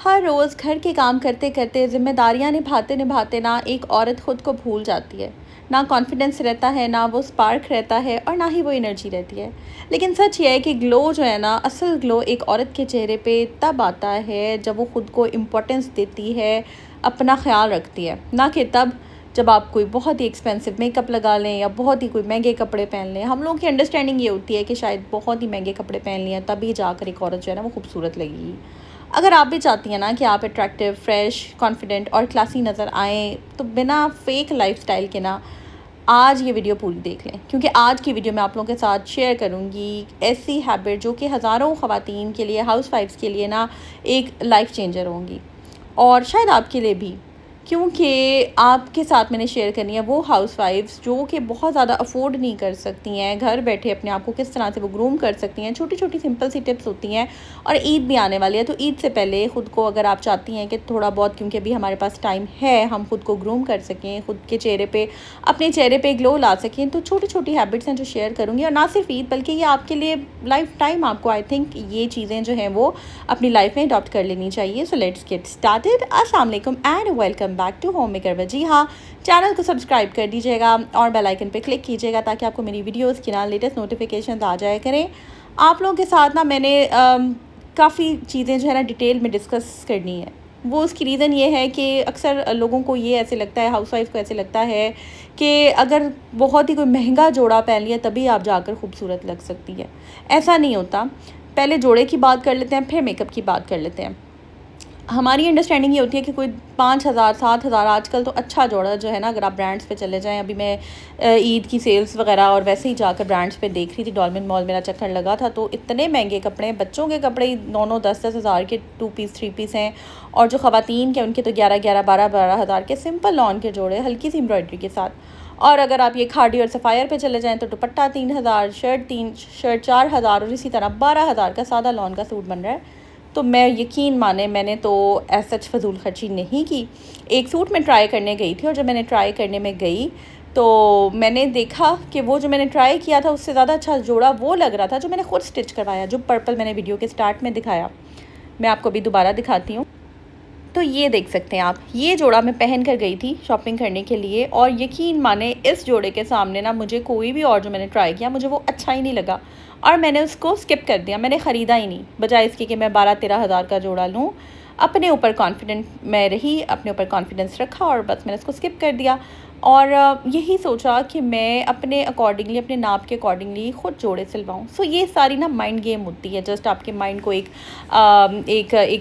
हर रोज़ घर के काम करते करते ज़िम्मेदारियाँ निभाते निभाते ना एक औरत ख़ुद को भूल जाती है। ना कॉन्फिडेंस रहता है, ना वो स्पार्क रहता है और ना ही वो एनर्जी रहती है। लेकिन सच ये है कि ग्लो जो है ना, असल ग्लो एक औरत के चेहरे पे तब आता है जब वो ख़ुद को इम्पोर्टेंस देती है, अपना ख़्याल रखती है। ना कि तब जब आप कोई बहुत ही एक्सपेंसिव मेकअप लगा लें या बहुत ही कोई महंगे कपड़े पहन लें। हम लोगों की अंडरस्टैंडिंग ये होती है कि शायद बहुत ही महंगे कपड़े पहन लिए तभी जाकर एक औरत जो है ना वो खूबसूरत लगेगी। अगर आप भी चाहती हैं ना कि आप अट्रैक्टिव, फ्रेश, कॉन्फिडेंट और क्लासी नज़र आएँ, तो बिना फेक लाइफ़स्टाइल के ना आज ये वीडियो पूरी देख लें, क्योंकि आज की वीडियो मैं आप लोगों के साथ शेयर करूँगी ऐसी हैबिट जो कि हज़ारों ख़वातीन के लिए, हाउसवाइफ्स के लिए ना एक लाइफ़ चेंजर होंगी और शायद आपके लिए भी। क्योंकि आपके साथ मैंने शेयर करनी है वो हाउसवाइफ्स जो कि बहुत ज़्यादा अफोर्ड नहीं कर सकती हैं, घर बैठे अपने आप को किस तरह से वो ग्रूम कर सकती हैं। छोटी-छोटी सिंपल सी टिप्स होती हैं और ईद भी आने वाली है, तो ईद से पहले ख़ुद को अगर आप चाहती हैं कि थोड़ा बहुत, क्योंकि अभी हमारे पास टाइम है, हम ख़ुद को ग्रूम कर सकें, ख़ुद के चेहरे पे, अपने चेहरे पे ग्लो ला सकें, तो छोटी-छोटी हैबिट्स हैं जो शेयर करूँगी। और ना सिर्फ ईद बल्कि ये आपके लिए लाइफ टाइम आपको आई थिंक ये चीज़ें जो हैं वो अपनी लाइफ में अडॉप्ट कर लेनी चाहिए। So let's get started. अस्सलाम वालेकुम and welcome back to Home Maker with. जी हाँ, चैनल को सब्सक्राइब कर दीजिएगा और बेल आइकन पे क्लिक कीजिएगा ताकि आपको मेरी वीडियोस की ना लेटेस्ट नोटिफिकेशन आ जाया करें। आप लोगों के साथ ना मैंने काफ़ी चीज़ें जो है ना डिटेल में डिस्कस करनी है। वो उसकी रीज़न ये है कि अक्सर लोगों को ये ऐसे लगता है, हाउसवाइफ को ऐसे लगता है कि अगर बहुत ही कोई महंगा जोड़ा पहन लिया तभी आप जाकर खूबसूरत लग सकती है। ऐसा नहीं होता। पहले जोड़े की बात कर लेते हैं, फिर मेकअप की बात कर लेते हैं। हमारी अंडरस्टैंडिंग ये होती है कि कोई 5,000 7,000 आजकल तो अच्छा जोड़ा जो है ना, अगर आप ब्रांड्स पे चले जाएं। अभी मैं ईद की सेल्स वगैरह और वैसे ही जाकर ब्रांड्स पे देख रही थी, डॉल्मेन मॉल मेरा चक्कर लगा था, तो इतने महंगे कपड़े, बच्चों के कपड़े 9-9 10-10 हज़ार के 2 पीस 3 पीस हैं और जो ख़वातीन के उनके तो 11-11 12-12 हज़ार के सिंपल लॉन के जोड़े हल्की सी एम्ब्रॉयडरी के साथ। और अगर आप ये खाड़ी और सफ़ायर पे चले जाएँ तो दुपट्टा 3,000, शर्ट 4,000 और इसी तरह 12,000 का सादा लॉन का सूट बन रहा है। तो मैं यकीन माने, मैंने तो ऐसा सच फ़ज़ूल ख़र्ची नहीं की। एक सूट मैं ट्राई करने गई थी और जब मैंने ट्राई करने में गई तो मैंने देखा कि वो जो मैंने ट्राई किया था उससे ज़्यादा अच्छा जोड़ा वो लग रहा था जो मैंने ख़ुद स्टिच करवाया, जो पर्पल मैंने वीडियो के स्टार्ट में दिखाया। मैं आपको अभी दोबारा दिखाती हूँ। तो ये देख सकते हैं आप, ये जोड़ा मैं पहन कर गई थी शॉपिंग करने के लिए और यकीन माने इस जोड़े के सामने ना मुझे कोई भी और जो मैंने ट्राई किया मुझे वो अच्छा ही नहीं लगा और मैंने उसको स्किप कर दिया। मैंने ख़रीदा ही नहीं, बजाय इसके कि मैं 12-13 हज़ार का जोड़ा लूँ। अपने ऊपर कॉन्फिडेंट मैं रही, अपने ऊपर कॉन्फिडेंस रखा और बस मैंने उसको स्किप कर दिया और यही सोचा कि मैं अपने अकॉर्डिंगली, अपने नाप के अकॉर्डिंगली ख़ुद जोड़े सिलवाऊँ। सो ये सारी ना माइंड गेम होती है। जस्ट आपके माइंड को एक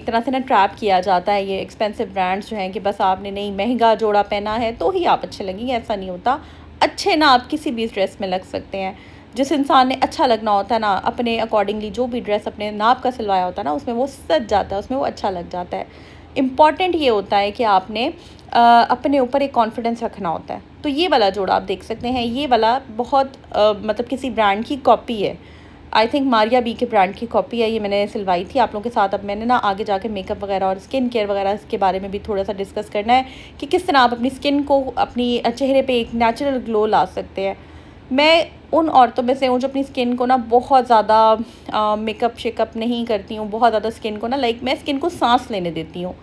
तरह से ना ट्रैप किया जाता है। ये एक्सपेंसिव ब्रांड्स जो हैं कि बस आपने नहीं महंगा जोड़ा पहना है तो ही आप अच्छे लगेंगे, ऐसा नहीं होता। अच्छे ना आप किसी भी ड्रेस में लग सकते हैं। जिस इंसान ने अच्छा लगना होता है ना, अपने अकॉर्डिंगली जो भी ड्रेस अपने नाप का सिलवाया होता है ना, उसमें वो सज जाता है, उसमें वो अच्छा लग जाता है। इम्पॉर्टेंट ये होता है कि आपने अपने ऊपर एक कॉन्फिडेंस रखना होता है। तो ये वाला जोड़ा आप देख सकते हैं, ये वाला बहुत मतलब किसी ब्रांड की कॉपी है। आई थिंक मारिया बी के ब्रांड की कॉपी है। ये मैंने सिलवाई थी आप लोगों के साथ। अब मैंने ना आगे जाके मेकअप वगैरह और स्किन केयर वगैरह इसके बारे में भी थोड़ा सा डिस्कस करना है कि किस तरह आप अपनी स्किन को, अपनी चेहरे पे एक नेचुरल ग्लो ला सकते हैं। मैं उन औरतों में से हूँ जो अपनी स्किन को ना बहुत ज़्यादा मेकअप शेकअप नहीं करती हूँ, बहुत ज़्यादा स्किन को ना मैं स्किन को सांस लेने देती हूँ।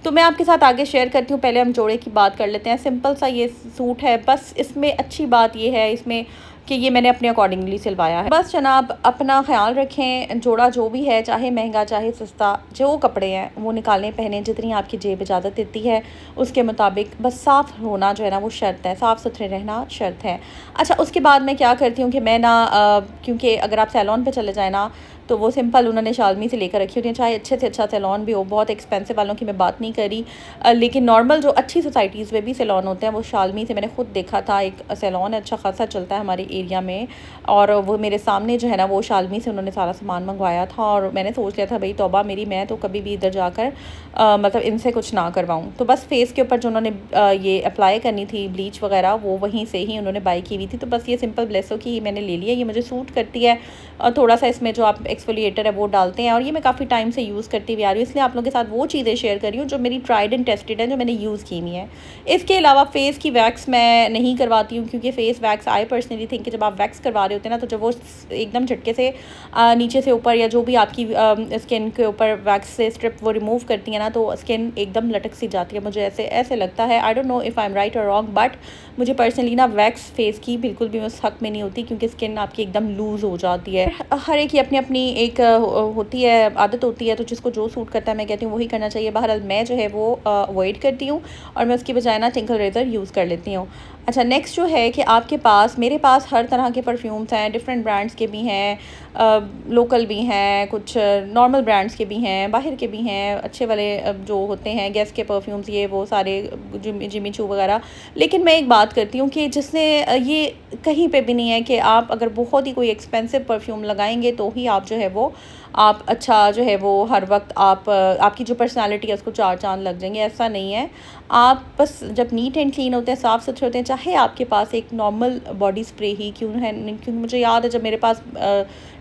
तो मैं आपके साथ आगे शेयर करती हूँ। पहले हम जोड़े की बात कर लेते हैं। सिंपल सा ये सूट है, बस इसमें अच्छी बात ये है इसमें कि ये मैंने अपने अकॉर्डिंगली सिलवाया है। बस जनाब अपना ख्याल रखें, जोड़ा जो भी है, चाहे महंगा चाहे सस्ता, जो कपड़े हैं वो निकालने पहने जितनी आपकी जेब इजाज़त देती है उसके मुताबिक। बस साफ़ होना जो है ना वो शर्त है, साफ़ सुथरे रहना शर्त है। अच्छा, उसके बाद मैं क्या करती हूँ कि मैं ना क्योंकि अगर आप सैलून पे चले जाए ना तो वो सिंपल उन्होंने शालमी से लेकर रखी होती हैं, चाहे अच्छे से अच्छा सैलून भी हो। बहुत एक्सपेंसिव वालों की मैं बात नहीं करी, लेकिन नॉर्मल जो अच्छी सोसाइटीज़ में भी सैलून होते हैं वो शालमी से मैंने खुद देखा था। एक सैलून अच्छा खासा चलता है हमारे एरिया में और वो मेरे सामने जो है ना वो शालमी से उन्होंने सारा सामान मंगवाया था और मैंने सोच लिया था भाई तौबा मेरी, मैं तो कभी भी इधर जाकर मतलब इनसे कुछ ना करवाऊँ। तो बस फेस के ऊपर जो उन्होंने ये अप्लाई करनी थी ब्लीच वगैरह वो वहीं से ही उन्होंने बाई की हुई थी। तो बस ये सिंपल ब्लेसो की ही मैंने ले लिया। ये मुझे सूट करती है और थोड़ा सा इसमें जो आप एक्सफोलिएटर है वो डालते हैं, और ये मैं काफ़ी टाइम से यूज़ करती हुई आ रही हूँ, इसलिए आप लोगों के साथ वो चीज़ें शेयर कर रही हूँ जो मेरी ट्राइड एंड टेस्टेड है, जो मैंने यूज़ की हुई है। इसके अलावा फेस की वैक्स मैं नहीं करवाती हूँ, क्योंकि face wax I personally think कि जब आप वैक्स करवा रहे होते हैं ना, तो जब वो एकदम झटके से नीचे से ऊपर या जो भी आपकी स्किन के ऊपर वैक्स से स्ट्रिप वो रिमूव करती है ना, तो स्किन एकदम लटक सी जाती है। मुझे ऐसे लगता है, I don't know if I am right और रॉन्ग, बट मुझे पर्सनली ना वैक्स फेस की बिल्कुल भी उस हक में नहीं होती, क्योंकि स्किन आपकी एकदम लूज़ हो जाती है। हर एक की अपनी अपनी एक होती है, आदत होती है, तो जिसको जो सूट करता है मैं कहती हूँ वही करना चाहिए। बहरहाल मैं जो है वो अवॉइड करती हूँ, और मैं उसकी बजाय ना टिंकल रेज़र यूज़ कर लेती हूँ। अच्छा, नेक्स्ट जो है कि आपके पास, मेरे पास हर तरह के परफ्यूम्स हैं, डिफरेंट ब्रांड्स के भी हैं, लोकल भी हैं, कुछ नॉर्मल ब्रांड्स के भी हैं, बाहर के भी हैं, अच्छे वाले जो होते हैं गैस के परफ्यूम्स, ये वो सारे जिमी चू वगैरह। लेकिन मैं एक बात करती हूँ कि जिसने ये कहीं पे भी नहीं है कि आप अगर बहुत ही कोई एक्सपेंसिव परफ्यूम लगाएंगे तो ही आप जो है वो आप अच्छा जो है वो हर वक्त आप आपकी जो पर्सनालिटी है उसको चार चांद लग जाएंगे, ऐसा नहीं है। आप बस जब नीट एंड क्लीन होते हैं, साफ़ सुथरे होते हैं, चाहे आपके पास एक नॉर्मल बॉडी स्प्रे ही क्यों है, क्योंकि मुझे याद है जब मेरे पास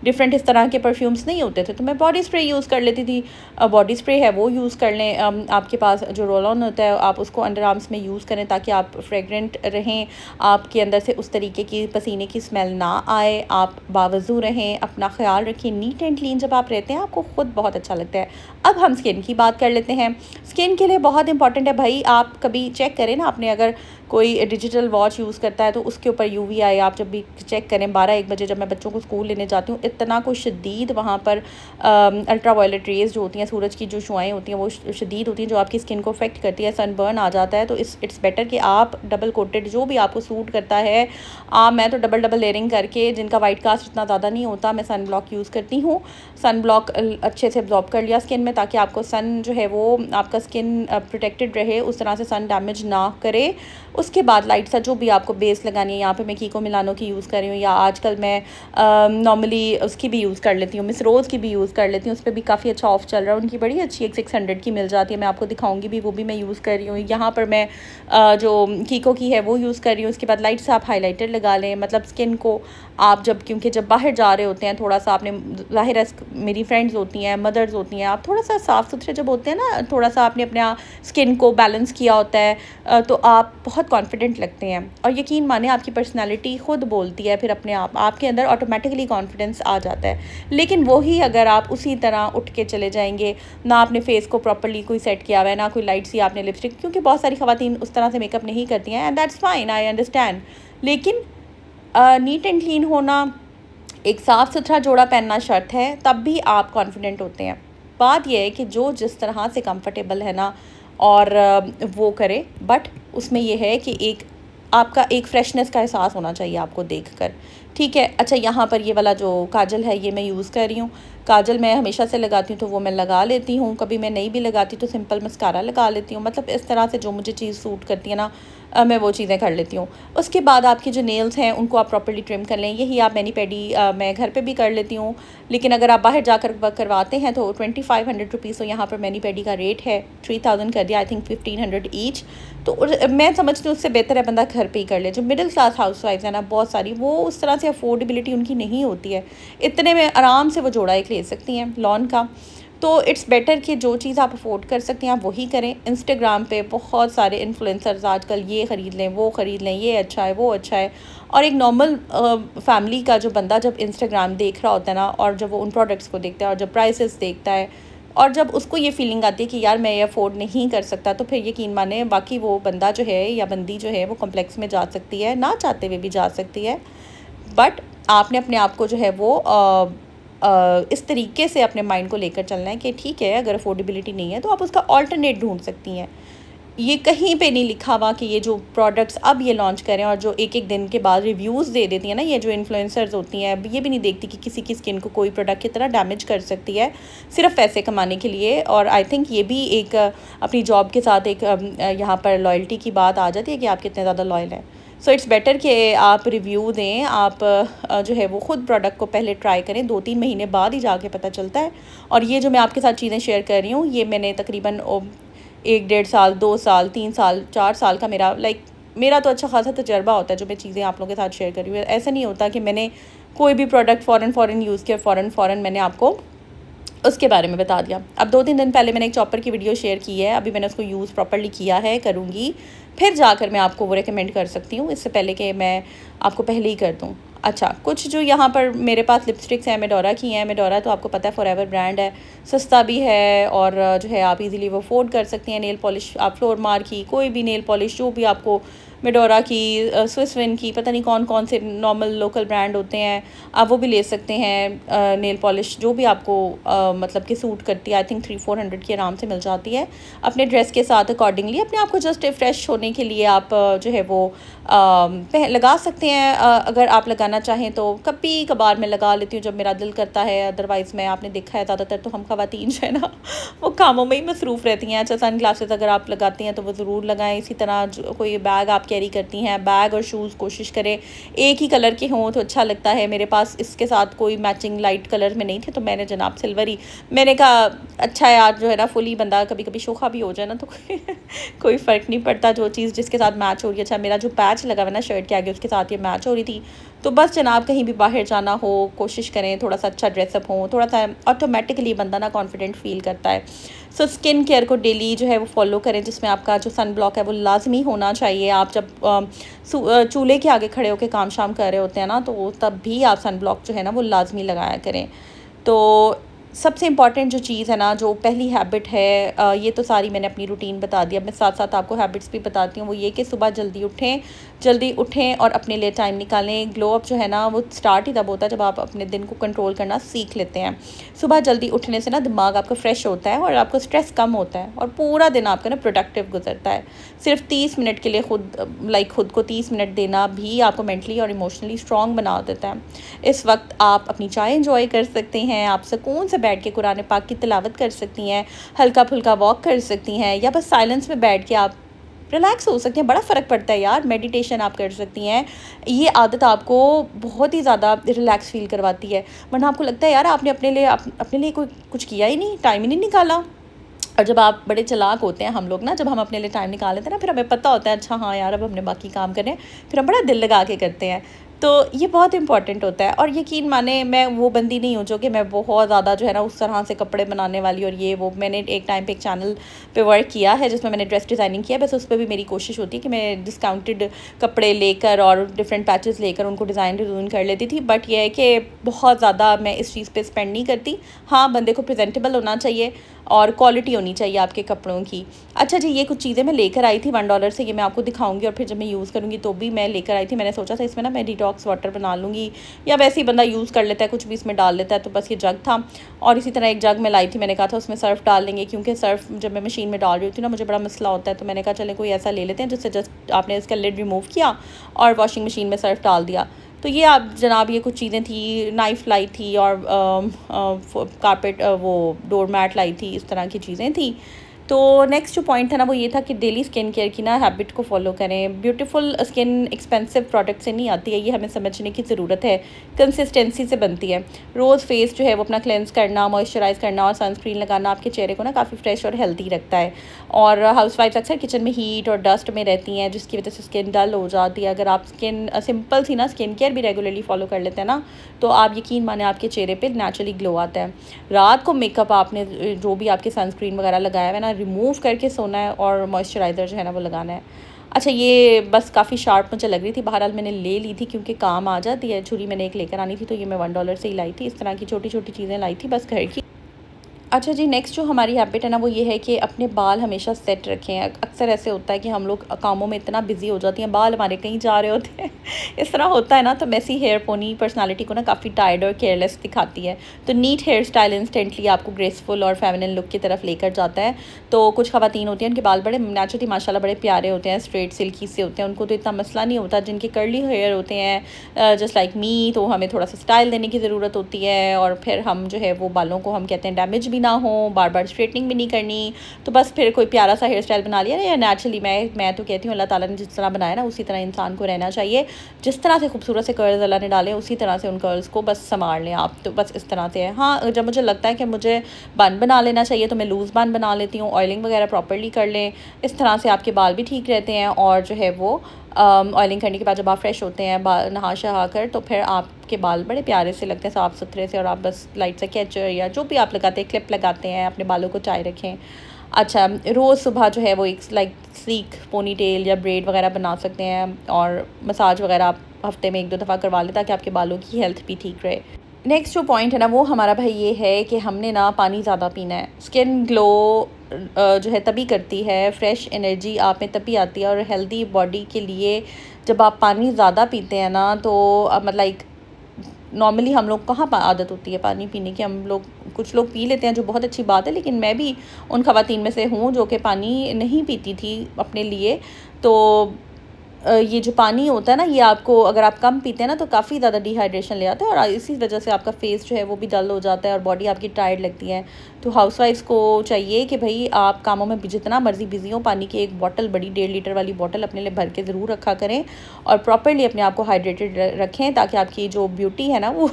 डिफरेंट इस तरह के परफ्यूम्स नहीं होते थे तो मैं बॉडी स्प्रे यूज़ कर लेती थी। बॉडी स्प्रे है वो यूज़ कर लें। आपके पास जो रोल ऑन होता है आप उसको अंडर आर्म्स में यूज़ करें, ताकि आप फ्रेगरेंट रहें, आपके अंदर से उस तरीके की पसीने की स्मेल ना आए, आप बावजू रहें, अपना ख्याल रखें, नीट एंड क्लीन जब आप रहते हैं आपको ख़ुद बहुत अच्छा लगता है। अब हम स्किन की बात कर लेते हैं। स्किन के लिए बहुत इंपॉर्टेंट है भाई, आप कभी चेक करें ना, आपने अगर कोई डिजिटल वॉच यूज़ करता है तो उसके ऊपर UV आप जब भी चेक करें, 12-1 बजे जब मैं बच्चों को स्कूल लेने जाती हूँ, इतना कोई शदीद वहाँ पर अल्ट्रा वायलेट रेज़ जो होती हैं, सूरज की जो शुआएँ होती हैं वो शदीद होती हैं, जो आपकी स्किन को अफेक्ट करती है, सनबर्न आ जाता है। तो इट्स बेटर कि आप डबल कोटेड जो भी आपको सूट करता है, मैं तो डबल लेयरिंग करके, जिनका वाइट कास्ट इतना ज़्यादा नहीं होता, मैं सन ब्लॉक यूज़ करती हूँ। सन ब्लॉक अच्छे से अब्जॉर्ब कर लिया स्किन में, ताकि आपको सन जो है वो आपका स्किन प्रोटेक्टेड रहे, उस तरह से सन डैमेज ना करे। उसके बाद लाइट सा जो भी आपको बेस लगानी है, यहाँ पे मैं कीको मिलानो की यूज़ कर रही हूँ, या आजकल मैं नॉर्मली उसकी भी यूज़ कर लेती हूँ, मिस रोज़ की भी यूज़ कर लेती हूँ। उस पर भी काफ़ी अच्छा ऑफ चल रहा है, उनकी बड़ी अच्छी एक 600 की मिल जाती है, मैं आपको दिखाऊंगी भी, वो भी मैं यूज़ कर रही हूँ। यहाँ पर मैं जो कीको की है वो यूज़ कर रही हूँ। उसके बाद लाइट से आप हाईलाइटर लगा लें, मतलब स्किन को आप क्योंकि जब बाहर जा रहे होते हैं थोड़ा सा आपने, ज़ाहिर है मेरी फ्रेंड्स होती हैं, मदर्स होती हैं, आप थोड़ा सा साफ़ सुथरे जब होते हैं ना, थोड़ा सा आपने अपने स्किन को बैलेंस किया होता है, तो आप बहुत कॉन्फिडेंट लगते हैं। और यकीन माने आपकी पर्सनालिटी ख़ुद बोलती है, फिर अपने आप आपके अंदर ऑटोमेटिकली कॉन्फिडेंस आ जाता है। लेकिन वही अगर आप उसी तरह उठ के चले जाएंगे, ना आपने फेस को प्रॉपर्ली कोई सेट किया हुआ है, ना कोई लाइट सी आपने लिपस्टिक, क्योंकि बहुत सारी ख़वातीन उस तरह से मेकअप नहीं करती हैं, and that's fine, I understand. लेकिन नीट एंड क्लीन होना, एक साफ़ सुथरा जोड़ा पहनना शर्त है, तब भी आप कॉन्फिडेंट होते हैं। बात यह है कि जो जिस तरह से कंफर्टेबल है ना, और वो करे, बट उसमें यह है कि आपका एक फ्रेशनेस का एहसास होना चाहिए आपको देखकर, ठीक है। अच्छा, यहाँ पर ये वाला जो काजल है ये मैं यूज़ कर रही हूँ। काजल मैं हमेशा से लगाती हूँ तो वो मैं लगा लेती हूँ, कभी मैं नहीं भी लगाती तो सिंपल मस्कारा लगा लेती हूँ। मतलब इस तरह से जो मुझे चीज़ सूट करती है ना, मैं वो चीज़ें कर लेती हूँ। उसके बाद आपकी जो नेल्स हैं उनको आप प्रॉपर्ली ट्रिम कर लें। यही आप मैनी पेडी मैं घर पे भी कर लेती हूँ, लेकिन अगर आप बाहर जाकर करवाते हैं तो 2500 रुपीज़, तो यहाँ पर मैनी पेडी का रेट है 3000 कर दिया, आई थिंक 1500 ईच। तो मैं समझती हूँ उससे बेहतर है बंदा घर पे ही कर ले। जो मिडिल क्लास हाउसवाइफ्स हैं ना, बहुत सारी, वो उस तरह से अफोर्डेबिलिटी उनकी नहीं होती है, इतने में आराम से वो जोड़ा एक ले सकती हैं लॉन का। तो इट्स बेटर कि जो चीज़ आप अफोर्ड कर सकते हैं आप वही करें। इंस्टाग्राम पे बहुत सारे इन्फ्लुएंसर्स आजकल ये ख़रीद लें, वो ख़रीद लें, ये अच्छा है, वो अच्छा है। और एक नॉर्मल फैमिली का जो बंदा जब इंस्टाग्राम देख रहा होता है ना, और जब वो उन प्रोडक्ट्स को देखता है, और जब प्राइसेस देखता है, और जब उसको ये फीलिंग आती है कि यार मैं ये अफोर्ड नहीं कर सकता, तो फिर यकीन माने बाकी वो बंदा जो है या बंदी जो है वो कॉम्प्लेक्स में जा सकती है, ना चाहते हुए भी जा सकती है। बट आपने अपने आप को जो है वो इस तरीके से अपने माइंड को लेकर चलना है कि ठीक है, अगर अफोर्डेबिलिटी नहीं है तो आप उसका ऑल्टरनेट ढूंढ सकती हैं। ये कहीं पे नहीं लिखा हुआ कि ये जो प्रोडक्ट्स अब ये लॉन्च करें, और जो एक दिन के बाद रिव्यूज़ दे देती हैं ना ये जो इन्फ्लुएंसर्स होती हैं, ये भी नहीं देखती कि किसी की स्किन को कोई प्रोडक्ट कितना डैमेज कर सकती है सिर्फ पैसे कमाने के लिए। और आई थिंक ये भी एक अपनी जॉब के साथ एक यहाँ पर लॉयल्टी की बात आ जाती है कि आप कितने ज़्यादा लॉयल हैं। सो इट्स बेटर कि आप रिव्यू दें, आप जो है वो ख़ुद प्रोडक्ट को पहले ट्राई करें, 2-3 महीने बाद ही जाके पता चलता है। और ये जो मैं आपके साथ चीज़ें शेयर कर रही हूँ, ये मैंने तकरीबन 1-1.5 साल, 2 साल, 3 साल, 4 साल का मेरा तो अच्छा खासा तजर्बा होता है जो मैं चीज़ें आप लोगों के साथ शेयर कर रही हूँ। ऐसा नहीं होता कि मैंने कोई भी प्रोडक्ट फ़ौरन यूज़ किया, फ़ौरन मैंने आपको उसके बारे में बता दिया। अब 2-3 दिन पहले मैंने एक चॉपर की वीडियो शेयर की है, अभी मैंने उसको यूज़ प्रॉपर्ली किया है, करूँगी, फिर जाकर मैं आपको वो रिकमेंड कर सकती हूँ, इससे पहले कि मैं आपको पहले ही कर दूँ। अच्छा, कुछ जो यहाँ पर मेरे पास लिपस्टिक्स हैं, मेडोरा की हैं। मेडोरा तो आपको पता है फॉरएवर ब्रांड है, सस्ता भी है और जो है आप इजीली वो अफोर्ड कर सकती हैं। नेल पॉलिश आप फ्लोरमार की, कोई भी नेल पॉलिश जो भी आपको, मेडोरा की, स्विस विन की, पता नहीं कौन कौन से नॉर्मल लोकल ब्रांड होते हैं, आप वो भी ले सकते हैं। नेल पॉलिश जो भी आपको मतलब कि सूट करती है, आई थिंक 300-400 की आराम से मिल जाती है। अपने ड्रेस के साथ अकॉर्डिंगली अपने आप को जस्ट फ्रेश होने के लिए आप जो है वो लगा सकते हैं। अगर आप लगाना चाहें तो कभी कभार मैं लगा लेती हूँ जब मेरा दिल करता है, अदरवाइज़ मैं, आपने देखा है ज़्यादातर तो हम ख़वातीन जो है ना वो कामों में ही मसरूफ़ रहती हैं। अच्छा, सन ग्लासेस अगर आप लगाती हैं तो वो ज़रूर लगाएं। इसी तरह कोई बैग आप कैरी करती हैं, बैग और शूज़ कोशिश करें एक ही कलर के हों तो अच्छा लगता है। मेरे पास इसके साथ कोई मैचिंग लाइट कलर में नहीं थे तो मैंने जनाब सिल्वर ही, मैंने कहा अच्छा है यार, जो है ना फुली बंदा कभी कभी शोखा भी हो जाए ना तो कोई फ़र्क नहीं पड़ता, जो चीज़ जिसके साथ मैच हो रही है। अच्छा, मेरा जो पैच लगा हुआ ना शर्ट के आगे उसके साथ ये मैच हो रही थी। तो बस जनाब कहीं भी बाहर जाना हो कोशिश करें थोड़ा सा अच्छा ड्रेसअप हो, थोड़ा सा ऑटोमेटिकली बंदा ना कॉन्फिडेंट फील करता है। सो स्किन केयर को डेली जो है वो फॉलो करें, जिसमें आपका जो सन ब्लॉक है वो लाजमी होना चाहिए। आप जब चूल्हे के आगे खड़े होकर काम शाम कर रहे होते हैं ना तो तब भी आप सन ब्लॉक जो है ना वो लाजमी लगाया करें। तो सबसे इम्पॉर्टेंट जो चीज़ है ना, जो पहली हैबिट है, ये तो सारी मैंने अपनी रूटीन बता दी। अब मैं साथ साथ आपको हैबिट्स भी बताती हूँ। वो ये कि सुबह जल्दी उठें और अपने लिए टाइम निकालें। ग्लो अप जो है ना वो स्टार्ट ही तब होता है जब आप अपने दिन को कंट्रोल करना सीख लेते हैं। सुबह जल्दी उठने से ना दिमाग आपका फ्रेश होता है और आपको स्ट्रेस कम होता है और पूरा दिन आपका ना प्रोडक्टिव गुजरता है। सिर्फ 30 मिनट के लिए खुद को 30 मिनट देना भी आपको मेंटली और इमोशनली स्ट्रॉन्ग बना देता है। इस वक्त आप अपनी चाय इंजॉय कर सकते हैं, आप सुकून से बैठ के कुरान पाक की तिलावत कर सकती हैं, हल्का फुल्का वॉक कर सकती हैं, या बस साइलेंस में बैठ के आप रिलैक्स हो सकती हैं। बड़ा फ़र्क पड़ता है यार, मेडिटेशन आप कर सकती हैं। ये आदत आपको बहुत ही ज़्यादा रिलैक्स फील करवाती है। वरना आपको लगता है यार आपने अपने लिए कोई कुछ किया ही नहीं, टाइम ही नहीं निकाला। और जब आप बड़े चालाक होते हैं हम लोग ना, जब हम अपने लिए टाइम निकाल लेते हैं ना, फिर हमें पता होता है अच्छा हाँ यार अब हमने बाकी काम करने हैं, फिर हम बड़ा दिल लगा के करते हैं। तो ये बहुत इंपॉर्टेंट होता है। और यकीन माने मैं वो बंदी नहीं हूँ जो कि मैं बहुत ज़्यादा जो है ना उस तरह से कपड़े बनाने वाली और ये वो। मैंने एक टाइम पे एक चैनल पे वर्क किया है जिसमें मैंने ड्रेस डिज़ाइनिंग किया, बस उस पर भी मेरी कोशिश होती है कि मैं डिस्काउंटेड कपड़े लेकर और डिफरेंट पैचेस लेकर उनको डिज़ाइन कर लेती थी। बट ये है कि बहुत ज़्यादा मैं इस चीज़ पे स्पेंड नहीं करती। हाँ, बंदे को प्रेजेंटेबल होना चाहिए और क्वालिटी होनी चाहिए आपके कपड़ों की। अच्छा जी, ये कुछ चीज़ें मैं लेकर आई थी $1 से, ये मैं आपको दिखाऊंगी और फिर जब मैं यूज़ करूँगी तो भी मैं लेकर आई थी। मैंने सोचा था इसमें ना मैं डिटॉक्स वाटर बना लूँगी, या वैसे ही बंदा यूज़ कर लेता है, कुछ भी इसमें डाल लेता है। तो बस ये जग था और इसी तरह एक जग मैं लाई थी। मैंने कहा था उसमें सर्फ़ डाल लेंगे, क्योंकि सर्फ़ जब मैं मशीन में डाल रही थी ना मुझे बड़ा मसला होता है। तो मैंने कहा चलें कोई ऐसा ले लेते हैं जिससे जस्ट आपने इसका लिड रिमूव किया और वॉशिंग मशीन में सर्फ़ डाल दिया। तो ये आप जनाब ये कुछ चीज़ें थी, नाइफ़ लाई थी और कारपेट वो डोर मैट लाई थी, इस तरह की चीज़ें थी। तो नेक्स्ट जो पॉइंट था ना वो ये था कि डेली स्किन केयर की ना हैबिट को फॉलो करें। ब्यूटीफुल स्किन एक्सपेंसिव प्रोडक्ट से नहीं आती है, ये हमें समझने की ज़रूरत है, कंसिस्टेंसी से बनती है। रोज़ फेस जो है वो अपना क्लेंस करना, मॉइस्चराइज़ करना और सनस्क्रीन लगाना आपके चेहरे को ना काफ़ी फ्रेश और हेल्दी रखता है। और हाउसवाइफ्स अक्सर किचन में हीट और डस्ट में रहती हैं जिसकी वजह से स्किन डल हो जाती है। अगर आप सिंपल सी ना स्किन केयर भी रेगुलरली फॉलो कर लेते हैं ना तो आप यकीन माने आपके चेहरे पे नेचुरली ग्लो आता है। रात को मेकअप आपने जो भी आपके सनस्क्रीन वगैरह लगाया है ना रिमूव करके सोना है और मॉइस्चराइज़र जो है ना वो लगाना है। अच्छा, ये बस काफ़ी शार्प मुझे लग रही थी, बहरहाल मैंने ले ली थी क्योंकि काम आ जाती है। छुरी मैंने एक लेकर आनी थी तो ये मैं $1 से ही लाई थी। इस तरह की छोटी छोटी चीज़ें लाई थी बस घर की। अच्छा जी, नेक्स्ट जो हमारी हैबिट है ना वो ये है कि अपने बाल हमेशा सेट रखें। अक्सर ऐसे होता है कि हम लोग कामों में इतना बिजी हो जाती हैं, बाल हमारे कहीं जा रहे होते हैं इस तरह होता है ना। तो मेसी हेयर पोनी पर्सनालिटी को ना काफ़ी टायर्ड और केयरलेस दिखाती है। तो नीट हेयर स्टाइल इंस्टेंटली आपको ग्रेसफुल और फेमिनिन लुक की तरफ लेकर जाता है। तो कुछ ख़वातीन होती हैं उनके बाल बड़े नेचुरली माशाल्लाह बड़े प्यारे होते हैं, स्ट्रेट सिल्की से होते हैं, उनको तो इतना मसला नहीं होता। जिनके कर्ली हेयर होते हैं जस्ट लाइक मी, तो हमें थोड़ा सा स्टाइल देने की ज़रूरत होती है और फिर हम जो है वो बालों को हम कहते हैं डैमेज भी ना हो, बार बार स्ट्रेटनिंग भी नहीं करनी। तो बस फिर कोई प्यारा सा हेयर स्टाइल बना लिया ना, या नेचुरली मैं तो कहती हूँ अल्लाह ताला ने जिस तरह बनाया ना उसी तरह इंसान को रहना चाहिए। जिस तरह से खूबसूरत से कर्ल्स अल्लाह ने डाले उसी तरह से उन कर्ल्स को बस संभाल लें आप। तो बस इस तरह से है। हाँ, जब मुझे लगता है कि मुझे बन बना लेना चाहिए तो मैं लूज़ बन बना लेती हूँ। ऑयलिंग वगैरह प्रॉपर्ली कर लें, इस तरह से आपके बाल भी ठीक रहते हैं और जो है वो ऑयलिंग करने के बाद जब आप फ्रेश होते हैं नहा शहा कर, तो फिर आपके बाल बड़े प्यारे से लगते हैं, साफ़ सुथरे से, और आप बस लाइट से कैचर या जो भी आप लगाते हैं, क्लिप लगाते हैं, अपने बालों को चाय रखें। अच्छा, रोज़ सुबह जो है वो एक लाइक स्लीक पोनी टेल या ब्रेड वगैरह बना सकते हैं, और मसाज वगैरह आप हफ्ते में 1-2 दफ़ा करवा लें ताकि आपके बालों की हेल्थ भी ठीक रहे। नेक्स्ट जो पॉइंट है ना वो हमारा भाई ये है कि हमने ना पानी ज़्यादा पीना है। स्किन ग्लो जो है तभी करती है, फ्रेश एनर्जी आप में तभी आती है, और हेल्दी बॉडी के लिए जब आप पानी ज़्यादा पीते हैं ना, तो मतलब लाइक नॉर्मली हम लोग कहाँ आदत होती है पानी पीने की, हम लोग कुछ लोग पी लेते हैं जो बहुत अच्छी बात है, लेकिन मैं भी उन ख़वातीन में से हूँ जो कि पानी नहीं पीती थी अपने लिए। तो ये जो पानी होता है ना, ये आपको अगर आप कम पीते हैं ना तो काफ़ी ज़्यादा डिहाइड्रेशन ले आता है, और इसी वजह से आपका फेस जो है वो भी डल हो जाता है और बॉडी आपकी टायर्ड लगती है। तो हाउसवाइफ्स को चाहिए कि भाई आप कामों में जितना मर्ज़ी बिज़ी हो, पानी की एक बॉटल, बड़ी 1.5 लीटर वाली बॉटल अपने लिए भर के ज़रूर रखा करें, और प्रॉपरली अपने आप को हाइड्रेटेड रखें ताकि आपकी जो ब्यूटी है ना वो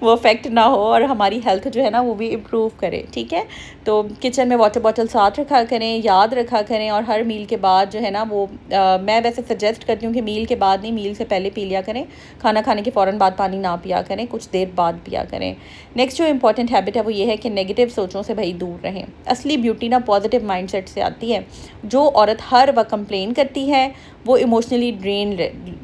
वो अफेक्ट ना हो, और हमारी हेल्थ जो है ना वो भी इम्प्रूव करे। ठीक है, तो किचन में वाटर बॉटल साथ रखा करें, याद रखा करें, और हर मील के बाद जो है ना वो मैं वैसे सजेस्ट करती हूँ कि मील के बाद नहीं, मील से पहले पी लिया करें। खाना खाने के फ़ौरन बाद पानी ना पिया करें, कुछ देर बाद पिया करें। नेक्स्ट जो इंपॉर्टेंट हैबिट है वो ये है कि नेगेटिव सोचों से भाई दूर रहें। असली ब्यूटी ना पॉजिटिव माइंडसेट से आती है। जो औरत हर वक्त कंप्लेन करती है वो इमोशनली ड्रेन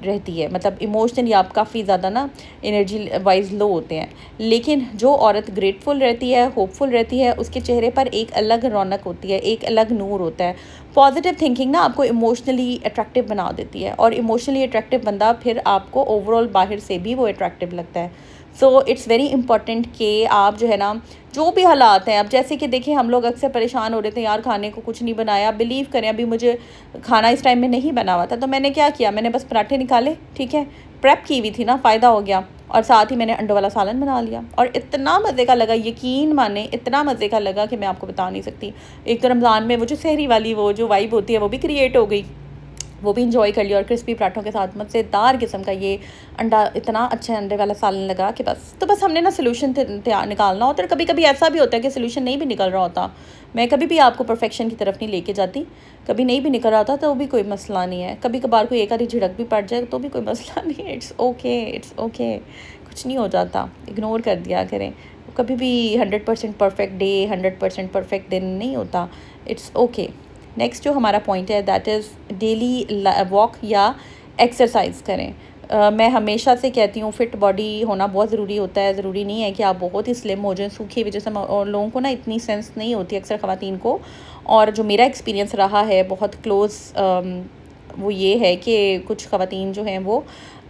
रहती है, मतलब इमोशनली आप काफ़ी ज़्यादा ना एनर्जी वाइज लो होते हैं। लेकिन जो औरत ग्रेटफुल रहती है, होपफुल रहती है, उसके चेहरे पर एक अलग रौनक होती है, एक अलग नूर होता है। पॉजिटिव थिंकिंग ना आपको इमोशनली अट्रैक्टिव बना देती है, और इमोशनली अट्रैक्टिव बंदा फिर आपको ओवरऑल बाहर से भी वो अट्रैक्टिव लगता है। सो इट्स वेरी इंपॉर्टेंट कि आप जो है ना, जो भी हालात हैं, अब जैसे कि देखिए हम लोग अक्सर परेशान हो रहे थे, यार खाने को कुछ नहीं बनाया, बिलीव करें अभी मुझे खाना इस टाइम में नहीं बना हुआ था, तो मैंने क्या किया, मैंने बस पराठे निकाले, ठीक है, प्रेप की हुई थी ना, फ़ायदा हो गया, और साथ ही मैंने अंडों वाला सालन बना लिया, और इतना मज़े का लगा, यकीन माने इतना मज़े का लगा कि मैं आपको बता नहीं सकती। एक तो रमज़ान में वो जो सहरी वाली वो जो वाइब होती है वो भी क्रिएट हो गई, वो भी इंजॉय कर लिया, और क्रिस्पी पराठों के साथ मज़ेदार किस्म का ये अंडा, इतना अच्छा अंडे वाला सालन लगा कि बस हमने ना सोल्यूशन निकालना होता है। कभी कभी ऐसा भी होता है कि सोल्यूशन नहीं भी निकल रहा होता। मैं कभी भी आपको परफेक्शन की तरफ नहीं लेके जाती, कभी नहीं भी निकल रहा होता तो भी कोई मसला नहीं है, कभी कभार कोई एक आधी झिड़क भी पड़ जाए तो भी कोई मसला नहीं है, इट्स ओके, कुछ नहीं हो जाता, इग्नोर कर दिया करें। कभी भी 100% परफेक्ट डे, 100% परफेक्ट दिन नहीं होता, इट्स ओके। नेक्स्ट जो हमारा पॉइंट है दैट इज़ डेली वॉक या एक्सरसाइज करें। मैं हमेशा से कहती हूँ फ़िट बॉडी होना बहुत ज़रूरी होता है। ज़रूरी नहीं है कि आप बहुत ही स्लिम हो जाएं, सूखी हुई, जैसे और लोगों को ना इतनी सेंस नहीं होती अक्सर ख़वातीन को। और जो मेरा एक्सपीरियंस रहा है बहुत क्लोज़, वो ये है कि कुछ ख़वातीन जो हैं वो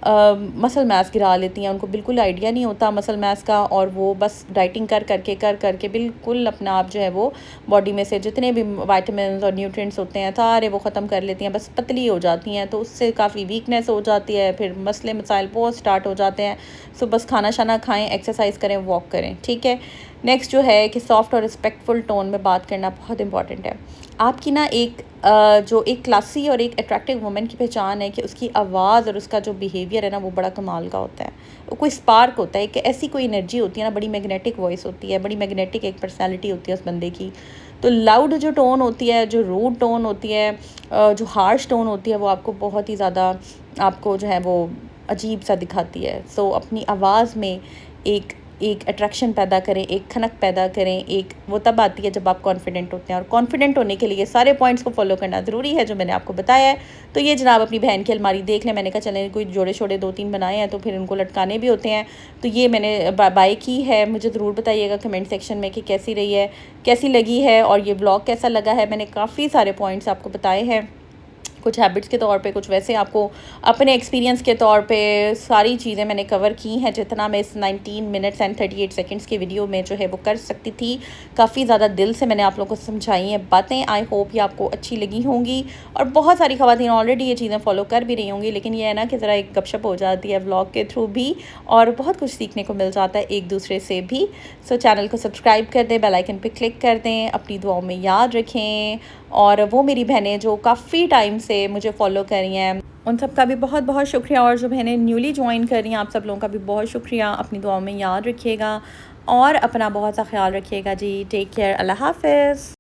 मसल मास गिरा लेती हैं, उनको बिल्कुल आइडिया नहीं होता मसल मास का, और वो बस डाइटिंग कर करके बिल्कुल अपना आप जो है वो बॉडी में से जितने भी विटामिन्स और न्यूट्रिएंट्स होते हैं सारे वो ख़त्म कर लेती हैं, बस पतली हो जाती हैं। तो उससे काफ़ी वीकनेस हो जाती है, फिर मसले मसाइल बहुत स्टार्ट हो जाते हैं। सो बस खाना शाना खाएँ, एक्सरसाइज करें, वॉक करें, ठीक है। नेक्स्ट जो है कि सॉफ्ट और रिस्पेक्टफुल टोन में बात करना बहुत इंपॉर्टेंट है। आपकी ना जो एक क्लासी और एक अट्रैक्टिव वुमेन की पहचान है कि उसकी आवाज़ और उसका जो बिहेवियर है ना वो बड़ा कमाल का होता है। वो कोई स्पार्क होता है, कि ऐसी कोई एनर्जी होती है ना, बड़ी मैग्नेटिक वॉइस होती है, बड़ी मैग्नेटिक एक पर्सनैलिटी होती है उस बंदे की। तो लाउड जो टोन होती है, जो रूड टोन होती है, जो हार्श टोन होती है, वो आपको बहुत ही ज़्यादा आपको जो है वो अजीब सा दिखाती है। सो अपनी आवाज़ में एक अट्रैक्शन पैदा करें, एक खनक पैदा करें, एक वो तब आती है जब आप कॉन्फिडेंट होते हैं। और कॉन्फिडेंट होने के लिए सारे पॉइंट्स को फॉलो करना ज़रूरी है जो मैंने आपको बताया है। तो ये जनाब अपनी बहन की अलमारी देख लें, मैंने कहा चलें कोई जोड़े छोड़े 2-3 बनाए हैं तो फिर उनको लटकाने भी होते हैं। तो ये मैंने बाय की है, मुझे ज़रूर बताइएगा कमेंट सेक्शन में कि कैसी रही है, कैसी लगी है, और ये ब्लॉग कैसा लगा है। मैंने काफ़ी सारे पॉइंट्स आपको बताए हैं, कुछ हैबिट्स के तौर पे, कुछ वैसे आपको अपने एक्सपीरियंस के तौर पे सारी चीज़ें मैंने कवर की हैं जितना मैं इस 19 मिनट्स एंड 38 सेकंड्स की वीडियो में जो है वो कर सकती थी। काफ़ी ज़्यादा दिल से मैंने आप लोगों को समझाई हैं बातें। आई होप ये आपको अच्छी लगी होंगी, और बहुत सारी ख़वातीन ऑलरेडी ये चीज़ें फॉलो कर भी रही होंगी, लेकिन ये है ना कि ज़रा एक गपशप हो जाती है व्लॉग के थ्रू भी, और बहुत कुछ सीखने को मिल जाता है एक दूसरे से भी। सो चैनल को सब्सक्राइब कर दें, बेल आइकन पे क्लिक कर दें, अपनी दुआओं में याद रखें। और वो मेरी बहनें जो काफ़ी टाइम से मुझे फॉलो कर रही हैं, उन सब का भी बहुत बहुत शुक्रिया, और जो बहनें न्यूली ज्वाइन कर रही हैं आप सब लोगों का भी बहुत शुक्रिया। अपनी दुआओं में याद रखिएगा और अपना बहुत सा ख्याल रखिएगा जी। टेक केयर, अल्लाह हाफ़िज़।